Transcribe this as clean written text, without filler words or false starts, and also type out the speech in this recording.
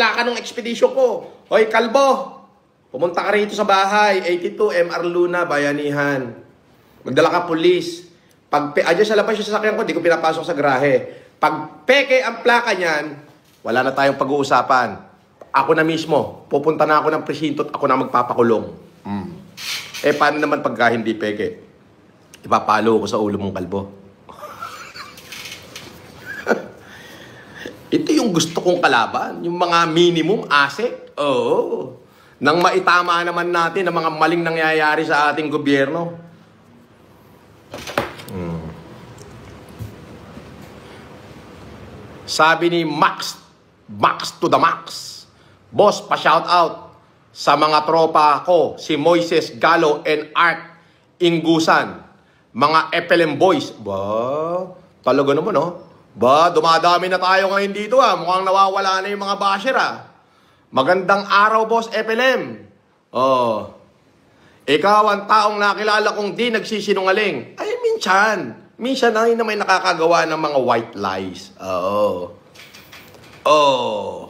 plaka ng expedition ko. Hoy, kalbo! Pumunta ka rito sa bahay. 82 MR Luna, Bayanihan. Magdala ka pulis. Pag adyan sa labas yung sasakyan ko, di ko pinapasok sa garahe. Pag peke ang plaka niyan, wala na tayong pag-uusapan. Ako na mismo. Pupunta na ako ng presinto at ako na magpapakulong. Eh, paano naman pagka hindi peke? Ipapalo ko sa ulo mong kalbo. Ito yung gusto kong kalaban. Yung mga minimum asset. Oo. Nang maitama naman natin ang mga maling nangyayari sa ating gobyerno. Sabi ni Max to the Max. Boss, pa-shout out sa mga tropa ko, si Moises Galo and Art Ingusan. Mga FLM boys. Ba, talaga naman, oh. Ba, dumadami na tayo ngayon dito, ah. Mukhang nawawala na yung mga basher, ah. Magandang araw, boss FLM. Oh. Ikaw ang taong nakilala kong di nagsisinungaling. Ay, minsan. Minsan ay na may nakakagawa ng mga white lies. Oo. Oh.